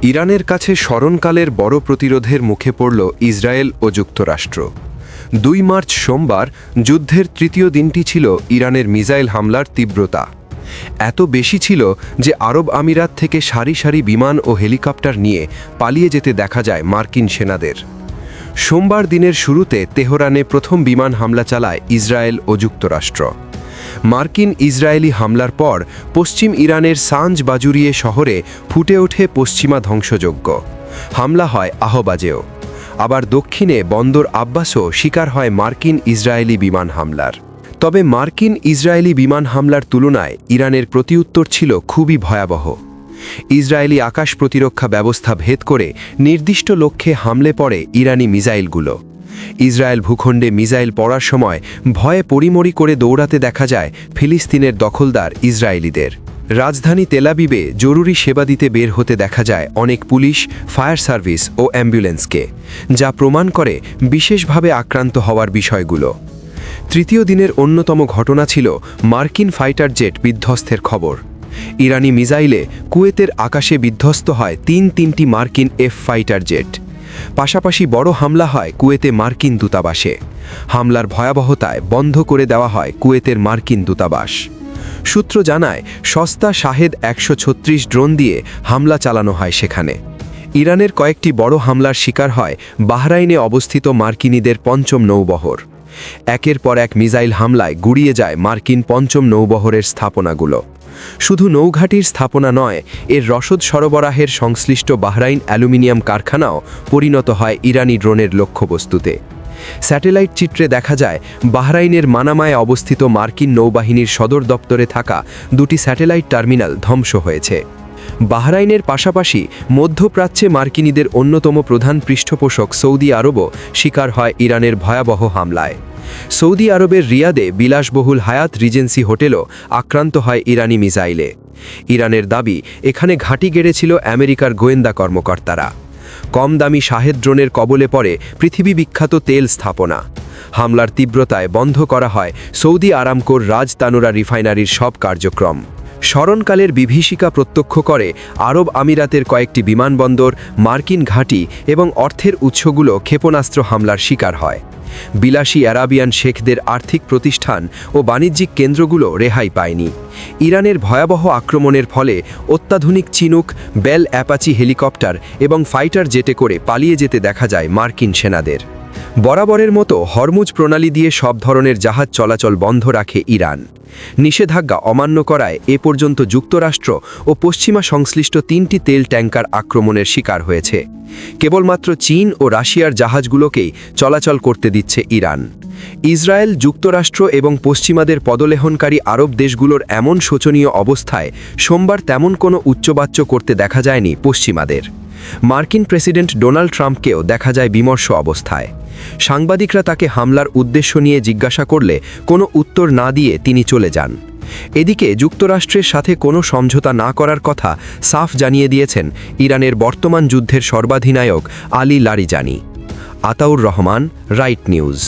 ইরানের কাছে স্মরণকালের বড় প্রতিরোধের মুখে পড়ল ইসরায়েল ও যুক্তরাষ্ট্র। ২ মার্চ সোমবার যুদ্ধের তৃতীয় দিনটি ছিল ইরানের মিসাইল হামলার তীব্রতা এত বেশি ছিল যে আরব আমিরাত থেকে সারি সারি বিমান ও হেলিকপ্টার নিয়ে পালিয়ে যেতে দেখা যায় মার্কিন সেনাদের। সোমবার দিনের শুরুতে তেহরানে প্রথম বিমান হামলা চালায় ইসরায়েল ও যুক্তরাষ্ট্র। মার্কিন ইসরায়েলি হামলার পর পশ্চিম ইরানের সাঞ্জ বাজুরিয়ে শহরে ফুটে ওঠে পশ্চিমা ধ্বংসযজ্ঞ। হামলা হয় আহবাজেও। আবার দক্ষিণে বন্দর আব্বাসও শিকার হয় মার্কিন ইসরায়েলি বিমান হামলার। তবে মার্কিন ইসরায়েলি বিমান হামলার তুলনায় ইরানের প্রতিউত্তর ছিল খুবই ভয়াবহ। ইসরায়েলি আকাশ প্রতিরক্ষা ব্যবস্থা ভেদ করে নির্দিষ্ট লক্ষ্যে হামলে পড়ে ইরানি মিসাইলগুলো। ইসরায়েল ভূখণ্ডে মিসাইল পড়ার সময় ভয়ে পরিমরি করে দৌড়াতে দেখা যায় ফিলিস্তিনের দখলদার ইসরায়েলিদের। রাজধানী তেলাবিবে জরুরি সেবা দিতে বের হতে দেখা যায় অনেক পুলিশ, ফায়ার সার্ভিস ও অ্যাম্বুলেন্সকে, যা প্রমাণ করে বিশেষভাবে আক্রান্ত হওয়ার বিষয়গুলো। তৃতীয় দিনের অন্যতম ঘটনা ছিল মার্কিন ফাইটার জেট বিধ্বস্তের খবর। ইরানি মিসাইলে কুয়েতের আকাশে বিধ্বস্ত হয় তিনটি মার্কিন এফ ফাইটার জেট। পাশাপাশি বড় হামলা হয় কুয়েতে মার্কিন দূতাবাসে। হামলার ভয়াবহতায় বন্ধ করে দেওয়া হয় কুয়েতের মার্কিন দূতাবাস। সূত্র জানায় সস্তা শাহেদ ১৩৬ ড্রোন দিয়ে হামলা চালানো হয় সেখানে। ইরানের কয়েকটি বড় হামলার শিকার হয় বাহরাইনে অবস্থিত মার্কিনীদের পঞ্চম নৌবহর। একের পর এক মিসাইল হামলায় গুড়িয়ে যায় মার্কিন পঞ্চম নৌবহরের স্থাপনাগুলো। শুধু নৌঘাটির স্থাপনা নয়, এর রসদ সরবরাহের সংশ্লিষ্ট বাহরাইন অ্যালুমিনিয়াম কারখানাও পরিণত হয় ইরানি ড্রোনের লক্ষ্যবস্তুতে। স্যাটেলাইট চিত্রে দেখা যায় বাহরাইনের মানামায় অবস্থিত মার্কিন নৌবাহিনীর সদর দপ্তরে থাকা 2টি স্যাটেলাইট টার্মিনাল ধ্বংস হয়েছে। বাহরাইনের পাশাপাশি মধ্যপ্রাচ্যে মার্কিনীদের অন্যতম প্রধান পৃষ্ঠপোষক সৌদি আরবও শিকার হয় ইরানের ভয়াবহ হামলায়। সৌদি আরবের রিয়াদে বিলাসবহুল হায়াত রিজেন্সি হোটেলও আক্রান্ত হয় ইরানি মিসাইলে। ইরানের দাবি, এখানে ঘাঁটি গেড়েছিল আমেরিকার গোয়েন্দা কর্মকর্তারা। কম দামি শাহেদ ড্রোনের কবলে পড়ে পৃথিবী বিখ্যাত তেল স্থাপনা। হামলার তীব্রতায় বন্ধ করা হয় সৌদি আরামকোর রাজ তানুরা রিফাইনারির সব কার্যক্রম। স্মরণকালের বিভীষিকা প্রত্যক্ষ করে আরব আমিরাতের কয়েকটি বিমানবন্দর, মার্কিন ঘাঁটি এবং অর্থের উৎসগুলো ক্ষেপণাস্ত্র হামলার শিকার হয়। বিলাসী আরাবিয়ান শেখদের আর্থিক প্রতিষ্ঠান ও বাণিজ্যিক কেন্দ্রগুলো রেহাই পায়নি। ইরানের ভয়াবহ আক্রমণের ফলে অত্যাধুনিক চিনুক, বেল অ্যাপাচি হেলিকপ্টার এবং ফাইটার জেটে করে পালিয়ে যেতে দেখা যায় মার্কিন সেনাদের। বরাবরের মতো হরমুজ প্রণালী দিয়ে সব ধরনের জাহাজ চলাচল বন্ধ রাখে ইরান। নিষেধাজ্ঞা অমান্য করায় এ পর্যন্ত যুক্তরাষ্ট্র ও পশ্চিমা সংশ্লিষ্ট 3টি তেল ট্যাঙ্কার আক্রমণের শিকার হয়েছে। কেবলমাত্র চীন ও রাশিয়ার জাহাজগুলোকেই চলাচল করতে দিচ্ছে ইরান। ইসরায়েল, যুক্তরাষ্ট্র এবং পশ্চিমাদের পদলেহনকারী আরব দেশগুলোর এমন শোচনীয় অবস্থায় সোমবার তেমন কোনো উচ্চবাচ্য করতে দেখা যায়নি পশ্চিমাদের। মার্কিন প্রেসিডেন্ট ডোনাল্ড ট্রাম্পকেও দেখা যায় বিমর্ষ অবস্থায়। সাংবাদিকরা তাকে হামলার উদ্দেশ্য নিয়ে জিজ্ঞাসা করলে কোনো উত্তর না দিয়ে তিনি চলে যান। এদিকে যুক্তরাষ্ট্রের সাথে কোনো সমঝোতা না করার কথা সাফ জানিয়ে দিয়েছেন ইরানের বর্তমান যুদ্ধের সর্বাধিনায়ক Ali Larijani. Ataur Rahman, right news.